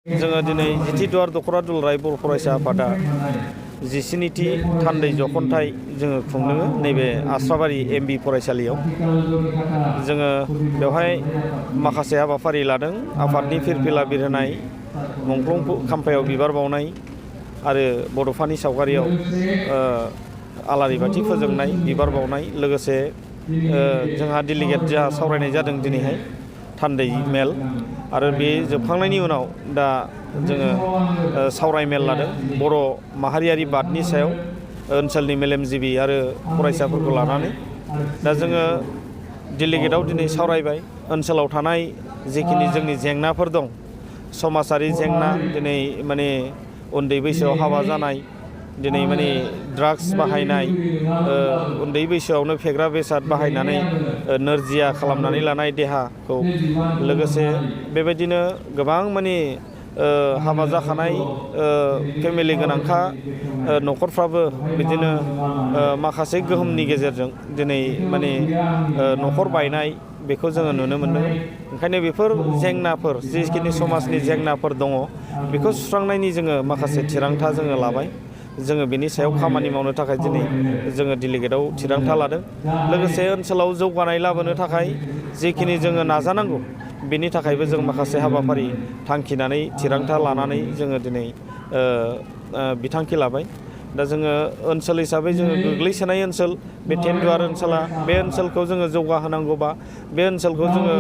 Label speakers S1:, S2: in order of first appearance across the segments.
S1: जोङो दिनै जिथि दुवार दख'रा दुलाराय बर' फरायसा आफादा 17थि थान्दै जख'न्थाइ जोङो खुंदों नैबे आस्राबारि एम.भ फरायसालियाव। जोङो बेवहाय माखासे हाबाफारि लादों। आफादनि फिरफिला बिरहोनाय, मुंख्लं खाम्फायाव बिबार बावनाय आरो बड'फानि सावगारियाव आलारि बाथि फोजोंनाय, बिबार बावनाय, लोगोसे जोंहा डेलिगेट जा सावरायनाय जादों दिनैहाय थान्दै मेल, आरो बे जोबखांनायनि उनाव दा जोङो सावराय मेल लादों बर' माहारियारि बादनि सायाव ओनसोलनि मेलेमजिबि आरो फरायसाफोरखौ लानानै। दा जोङो डेलिगेटआव दिनै सावरायबाय ओनसोलाव थानाय जिखिनि जोंनि जेंनाफोर दं, समाजारि जेंना, दिनै माने उन्दै बैसोआव हाबा जानाय, दिनै माने ड्राग्स बाहायनाय, उन्दै बैसोआवनो फेग्रा बेसाद बाहायनानै नोरजिया खालामनानै लानाय देहाखौ, लोगोसे बेबायदिनो गोबां माने हाबा जाखानाय फेमिलि गोनांखा न'खरफ्राबो बिदिनो माखासे गोहोमनि गेजेरजों दिनै माने न'खर बायनाय बेखौ जोङो नुनो मोन्दों। ओंखायनो बेफोर जेंनाफोर, जिखिनि समाजनि जेंनाफोर दङ, बेखौ सुस्रांनायनि जोङो माखासे थिरांथा जोङो लाबाय। जोङो बेनि सायाव खामानि मावनो थाखाय दिनै जोङो डेलिगेटआव थिरांथा लादों। लोगोसे ओनसोलाव जौगानाय लाबोनो थाखाय जिखिनि जोङो नाजानांगौ, बेनि थाखायबो जों माखासे हाबाफारि थांखिनानै थिरांथा लानानै जोङो दिनै बिथांखि लाबाय। दा जोङो ओनसोल हिसाबै जोङो गोग्लैसोनाय ओनसोल बे टेनदुवार ओनसोला, बे ओनसोलखौ जोङो जौगाहोनांगौबा, बे ओनसोलखौ जोङो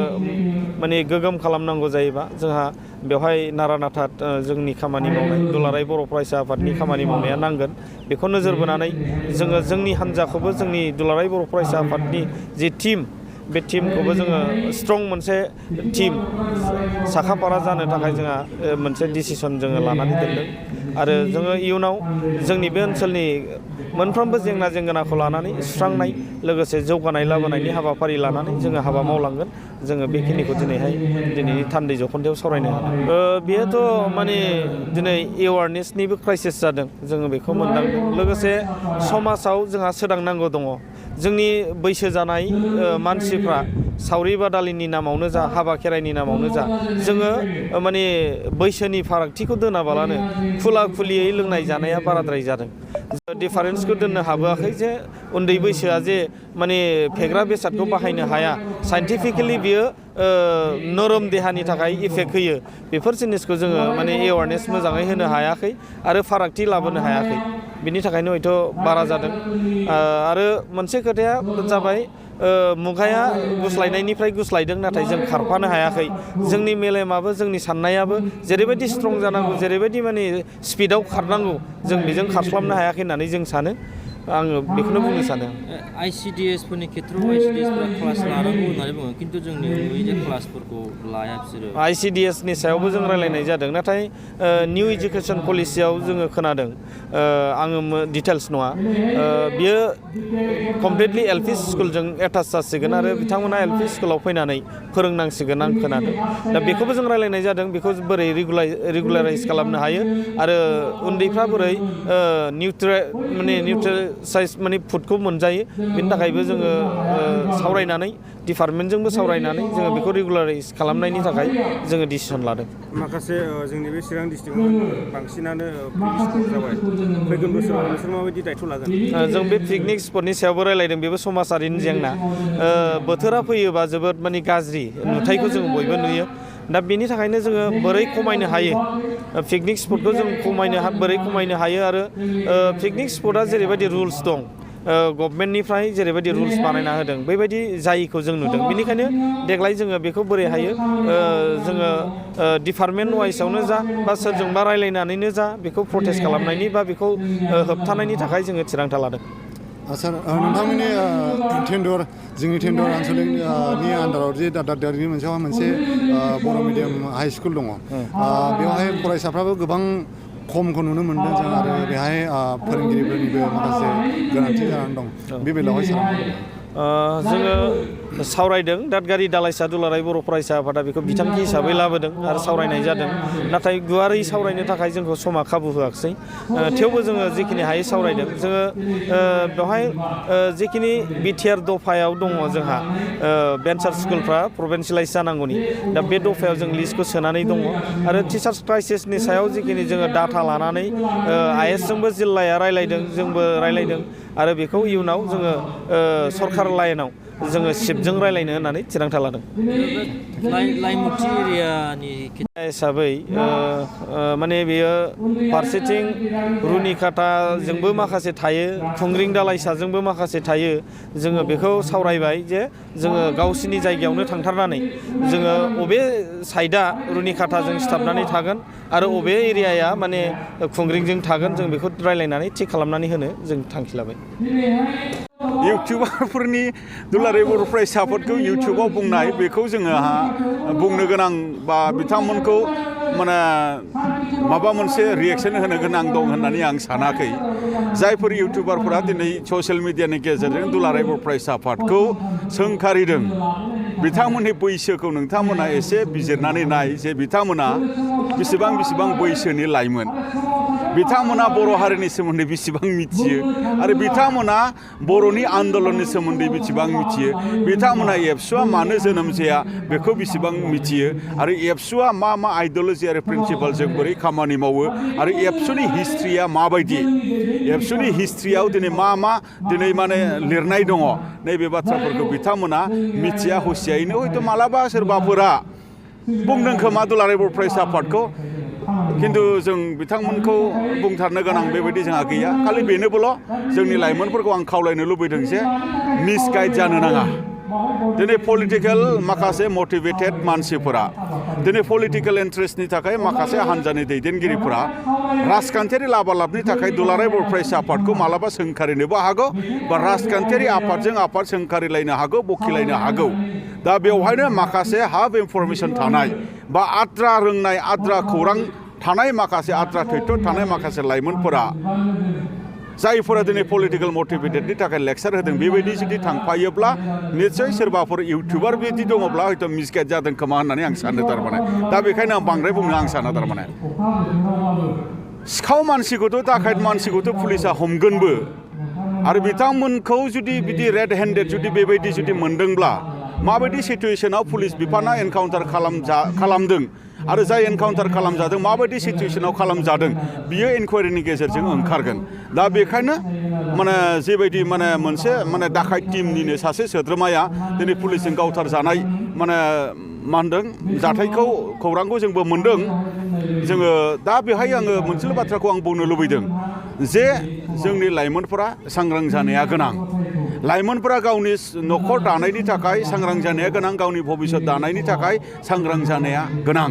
S1: माने गोगोम खालामनांगौ जायोबा जोंहा बेवहाय नारा नाथा जोंनि खामानि मावनाय, दुलाराय बर' फरायसा आफादनि खामानि मावनाया नांगोन। बेखौ नोजोर बोनानै जोङो जोंनि हान्जाखौबो, जोंनि दुलाराय बर' फरायसा आफादनि जि टिम, बे टिमखौबो जोङो स्ट्रं मोनसे टिम साखाफारा जानो थाखाय जोंहा मोनसे डिसिसन जोङो लानानै दोनदों। आरो जोङो इयुनाव जोंनि बे ओनसोलनि मोनफ्रोमबो जेंना जेंगोनाखौ लानानै सुस्रांनाय, लोगोसे जौगानाय लाबोनायनि हाबाफारि लानानै जोङो हाबा मावलांगोन। जोङो बेखिनिखौ दिनैनि थान्दै जख'न्थायाव सावरायनो हादों। बेयोथ' माने दिनै एवारनेसनिबो क्राइसिस जादों, जोङो बेखौ मोनदांदों। लोगोसे समाजाव जोंहा सोदांनांगौ दङ। जोंनि बैसो जानाय मानसिफ्रा सावरि बादालिनि नामावनो जा, हाबा खेराइनि नामावनो जा, जोङो माने बैसोनि फारागथिखौ दोनाबालानो खुला खुलियै लोंनाय जानाया बाराद्राय जादों। डिफारेन्सखौ दोननो हाबोआखै जे उन्दै बैसोआ जे माने फेग्रा बेसादखौ बाहायनो हाया, साइन्टिफिकेलि बियो नरम देहानि थाखाय इफेक्ट होयो, बेफोर जिनिसखौ जोङो माने एवारनेस मोजाङै होनो हायाखै आरो फारागथि लाबोनो हायाखै। बिनि थाखायनो हयथ' बारा जादों। आरो मोनसे खोथाया जाबाय, मुगाया गुस्लायनायनिफ्राय गुस्लायदों, नाथाय जों खारफानो हायाखै। जोंनि मेलेमाबो, जोंनि साननायाबो जेरैबायदि स्ट्रं जानांगौ, जेरैबायदि माने स्पिडआव खारनांगौ, जों बेजों खारस्लाबनो हायाखै होननानै जों सानो। आङो बेखौनो बुंनो सानो।
S2: आइसिडिएसफोरनि खेथ्रआव आइसिडिएसफोरा क्लास लानांगौ होननानै बुङो, खिन्थु जोंनि नुयो जे क्लासफोरखौ लाया बिसोरो।
S1: आइसिडिएसनि सायावबो जों रायलायनाय जादों, नाथाय निउ इडुकेसन पलिसियाव जोङो खोनादों, आङो डिटेल्स नङा, बियो कमप्लिटलि एलपि स्कुलजों एटाच जासिगोन आरो बिथांमोना एलपि स्कुलाव फैनानै फोरोंनांसिगोन आं खोनादों। दा बेखौबो जों रायलायनाय जादों, बेखौ बोरै रेगुलाराइज खालामनो हायो आरो उन्दैफ्रा बोरै निउट्रेलाइज माने फुडखौ मोनजायो, बेनि थाखायबो जोङो सावरायनानै, डिपार्टमेन्टजोंबो सावरायनानै जोङो बेखौ रेगुलाराइज खालामनायनि थाखाय जोङो डिसिसन लादों।
S3: माखासे जोंनि बे चिरां डिस्ट्रिक्टआव बांसिनानो पिकनिक स्पट जाबाय। फैगोन बोसोराव नोंसोर माबायदि दायथ' लागोन?
S1: जों बे पिकनिक स्पटनि सायावबो रायलायदों, बेबो समाजारिनि जेंना। बोथोरा फैयोबा जोबोद माने गाज्रि नुथायखौ जों बयबो नुयो। दा बेनि थाखायनो जोङो बोरै खमायनो हायो, पिकनिक स्पटखौ जों बोरै खमायनो हायो, आरो पिकनिक स्पटआ जेरैबायदि रुल्स दं, गभर्नमेन्टनिफ्राय जेरैबायदि रुल्स बानायना होदों, बेबायदि जायिखौ जों नुदों। बेनिखायनो देग्लाय जोङो बेखौ बोरै हायो, जोङो डिपार्टमेन्ट वाइसआवनो जा बा सोरजोंबा रायलायनानैनो जा, बेखौ प्रटेस्ट खालामनायनि बा बेखौ होबथानायनि थाखाय जोङो थिरांथा लादों।
S4: सार, नोंथांमोननि टेनदुवार, जोंनि टेनदुवार आनसलिकनि आन्दाराव जे दादगारिनि मोनसे बर' मिडियाम हाइ स्कुल दङ, बेवहाय फरायसाफ्राबो गोबां खमखौ नुनो मोनदों जों, आरो बेहाय फोरोंगिरिफोरनिबो माखासे गोनांथि जानानै दं। बे बेलायावहाय सार
S1: जोङो सावरायदों दादगारि दालाइसा दुलाराय बर' फरायसा आफादा बेखौ बिथांखि हिसाबै लाबोदों आरो सावरायनाय जादों नाथाय गुवारै सावरायनो थाखाय जोंखौ समा खाबु होआखिसै थेवबो जोङो जिखिनि हायो सावरायदों जोङो बेवहाय जिखिनि बिटिआर दफायाव दङ जोंहा भेन्सार स्कुलफ्रा प्रभिन्सियेलाइज जानांगौनि दा बे दफायाव जों लिस्टखौ सोनानै दङ आरो टिचार्स क्राइसिसनि सायाव जिखिनि जोङो डाटा लानानै आइएसजोंबो जिल्लाया रायलायदों जोंबो रायलायदों आरो बेखौ इयुनाव जोङो सरकार लाइनाव जोङो सिपजों रायलायनो होननानै थिरांथा लादों
S2: लाइमुथि एरियानि
S1: हिसाबै माने बेयो फारसेथिं रुनिकाटाजोंबो माखासे थायो खुंग्रिं दालाइसाजोंबो माखासे थायो जोङो बेखौ सावरायबाय जे जोङो गावसिनि जायगायावनो थांथारनानै जोङो अबे साइडआ रुनिकाटाजों सिथाबनानै थागोन आरो अबे एरियाया माने खुंग्रिंजों थागोन जों बेखौ रायलायनानै थिग खालामनानै होनो जों थांखि लाबाय
S5: इउटुबारफोरनि दुलाराय बर' फरायसा आफादखौ इउटुबाव बुंनाय बेखौ जोङो बुंनो गोनां बा बिथांमोनखौ माने माबा मोनसे रिएक्सन होनो गोनां दं होननानै आं सानाखै जायफोर इउटुबारफोरा दिनै ससियेल मिडियानि गेजेरजों दुलाराय बर' फरायसा आफादखौ सोंखारिदों बिथांमोननि बैसोखौ नोंथांमोना एसे बिजिरनानै नाय जे बिथांमोना बेसेबां बैसोनि लाइमोन बिथांमोना बर' हारिनि सोमोन्दै बेसेबां मिथियो आरो बिथांमोना बर'नि आन्दलननि सोमोन्दै बेसेबां मिथियो बिथांमोना एबसुआ मानो जोनोम जाया बेखौ बेसेबां मिथियो आरो एबसुआ मा आइडिय'लजि आरो प्रिन्सिपालजों बोरै खामानि मावो आरो एबसुनि हिस्ट्रिया माबायदि एबसुनि हिस्ट्रियाव दिनै मा दिनै माने लिरनाय दङ नैबे बाथ्राफोरखौ बिथांमोना मिथिया हुसियायैनो हयथ' मालाबा सोरबाफोरा बुंदों खोमा दुलाराय बर' फरायसा आफादखौ खिन्थु जों बिथांमोनखौ बुंथारनो गोनां बेबायदि जोंहा गैया खालि बेनोबोल' जोंनि लाइमोनफोरखौ आं खावलायनो लुबैदों जे मिसगाइड जानो नाङा दिनै पलिटिकेल माखासे मटिभेटेड मानसिफोरा दिनै पलिटिकेल इन्ट्रेस्टनि थाखाय माखासे हान्जानि दैदेनगिरिफोरा राजखान्थियारि लाबालाबनि थाखाय दुलाराय बर' फरायसा आफादखौ मालाबा सोंखारिनोबो हागौ बा राजखान्थियारि आफादजों आफाद सोंखारिलायनो हागौ बखिलायनो हागौ दा बेवहायनो माखासे हाफ इनफरमेसन थानाय बा आद्रा रोंनाय आद्रा खौरां थानाय माखासे आद्रा थैथ' थानाय माखासे लाइमोनफोरा जायफोरा दिनै पलिटिकेल मटिभेटेडनि थाखाय लेक्सार होदों बेबायदि जुदि थांफायोब्ला निस्सय सोरबाफोर इउटुबार बिदि दङब्ला हयथ' मिसगाइड जादों खोमा होननानै आं सानो थारमाने दा बेखायनो आं बांद्राय बुंनो आं साना थारमाने सिखाव मानसिखौथ' दाखायत मानसिखौथ' पुलिसा हमगोनबो आरो बिथांमोनखौ जुदि बिदि रेड हेन्डेड जुदि बेबायदि जुदि मोनदोंब्ला माबायदि सिटुएसनाव पुलिस बिफाना एनकाउन्टार खालामदों आरो जाय एनकाउन्टार खालामजादों माबायदि सिटुएसनाव खालामजादों बियो इनकुवारिनि गेजेरजों ओंखारगोन दा बेखायनो माने जेबायदि माने मोनसे माने दाखायत टीमनिनो सासे सोद्रोमाया दिनै पुलिसजों गावथार जानाय माने मा होनदों जाथायखौ खौरांखौ जोंबो मोनदों जोङो दा बेहाय आङो मोनसेल' बाथ्राखौ आं बुंनो लुबैदों जे जोंनि लाइमोनफोरा सांग्रां जानाया गोनां लाइमोनफोरा गावनि न'खर दानायनि थाखाय सांग्रां जानाया गोनां गावनि भबिष्यत दानायनि थाखाय सांग्रां जानाया गोनां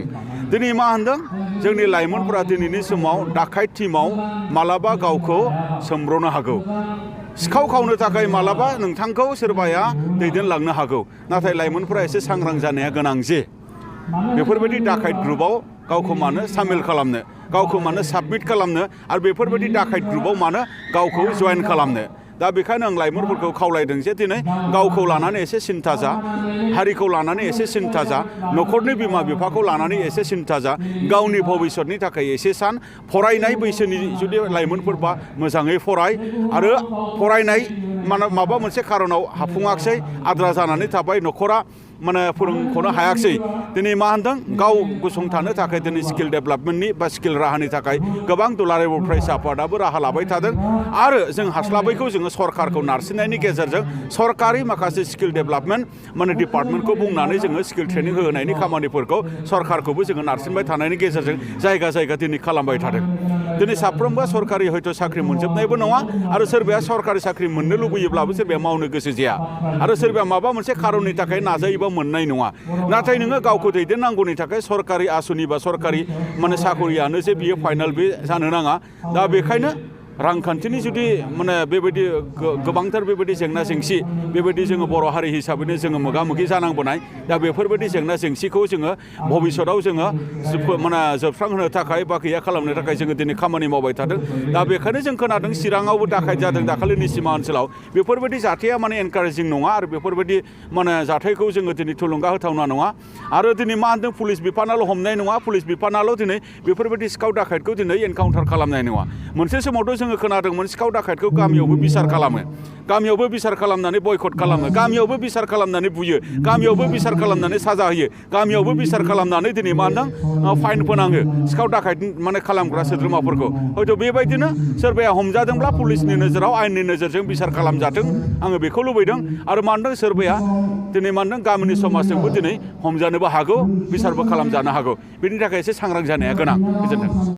S5: दिनै मा होनदों जोंनि लाइमोनफोरा दिनैनि समाव दाखायत टीमाव मालाबा गावखौ सोमब्रनो हागौ सिखाव खावनो थाखाय मालाबा नोंथांखौ सोरबाया दैदेनलांनो हागौ नाथाय लाइमोनफोरा एसे सांग्रां जानाया गोनां जे बेफोरबायदि दाखायत ग्रुपआव गावखौ मानो सामिल खालामनो गावखौ मानो साबमिट खालामनो आरो बेफोरबायदि दाखायत ग्रुपआव मानो गावखौ जइन खालामनो दा बेखायनो आं लाइमोनफोरखौ खावलायदों जे दिनै गावखौ लानानै एसे सिन्था जा हारिखौ लानानै एसे सिन्था जा न'खरनि बिमा बिफाखौ लानानै एसे सिन्था जा गावनि भबिष्यतनि थाखाय एसे सान फरायनाय बैसोनि जुदि लाइमोनफोरबा मोजाङै फराय आरो फरायनाय माबा मोनसे खारनाव हाफुङाखसै आद्रा जानानै थाबाय न'खरा माने फोरोंख'नो हायाखसै दिनै मा होनदों गाव गसंथानो थाखाय दिनै स्किल डेभेलपमेन्टनि बा स्किल राहानि थाखाय गोबां दुलाराय बर' फरायसा आफादाबो राहा लाबाय थादों आरो जों हास्लाबैखौ जोङो सरकारखौ नारसिननायनि गेजेरजों सरकारि माखासे स्किल डेभेलपमेन्ट माने डिपार्टमेन्टखौ बुंनानै जोङो स्किल ट्रेनिं होनायनि खामानिफोरखौ सरकारखौबो जोङो नारसिनबाय थानायनि गेजेरजों जायगा जायगा दिनै खालामबाय थादों दिनै साफ्रोमबो सरकारि हयथ' साख्रि मोनजोबनायबो नङा आरो सोरबाया सरकारि साख्रि मोननो लुबैयोब्लाबो सोरबाया मावनो गोसो जाया आरो सोरबाया माबा मोनसे खारननि थाखाय नाजायोबा मोननाय नङा नाथाय नोङो गावखौ दैदेननांगौनि थाखाय सरकारि आसुनि बा सरकारि माने साखरियानो जे बियो फाइनाल बे जानो नाङा दा बेखायनो रांखान्थिनि जुदि माने बेबायदि गोबांथार बेबायदि जेंना जेंसि बेबायदि जोङो बर' हारि हिसाबैनो जोङो मोगा मोगि जानांबोनाय दा बेफोरबायदि जेंना जेंसिखौ जोङो भबिष्यताव जोङो माने जोबस्रांहोनो थाखाय बा गैया खालामनो थाखाय जोङो दिनै खामानि मावबाय थादों दा बेखायनो जों खोनादों चिराङावबो दाखायत जादों दाखालिनि सिमा ओनसोलाव बेफोरबायदि जाथाया माने एनकारेजिं नङा आरो बेफोरबायदि माने जाथायखौ जोङो दिनै थुलुंगा होथावना नङा आरो दिनै मा होनदों पुलिस बिफानाल' हमनाय नङा पुलिस बिफानाल' दिनै बेफोरबायदि सिखाव दाखायतखौ दिनै एनकाउन्टार खालामनाय नङा मोनसे समावथ' जोङो खोनादोंमोन सिखाव दाखायतखौ गामियावबो बिसार खालामो गामियावबो बिसार खालामनानै बयकट खालामो गामियावबो बिसार खालामनानै बुयो गामियावबो बिसार खालामनानै साजा होयो गामियावबो बिसार खालामनानै दिनै मा होनदों फाइन फोनाङो सिखाव दाखायत माने खालामग्रा सोद्रोमाफोरखौ हयथ' बेबायदिनो सोरबाया हमजादोंब्ला पुलिसनि नोजोराव आयेननि नोजोरजों बिसार खालामजाथों आङो बेखौ लुबैदों आरो मा होनदों सोरबाया दिनै मा होनदों गामिनि समाजजोंबो दिनै हमजानोबो हागौ बिसारबो खालामजानो हागौ बेनि थाखाय एसे सांग्रां जानाया गोनां गोजोन्थों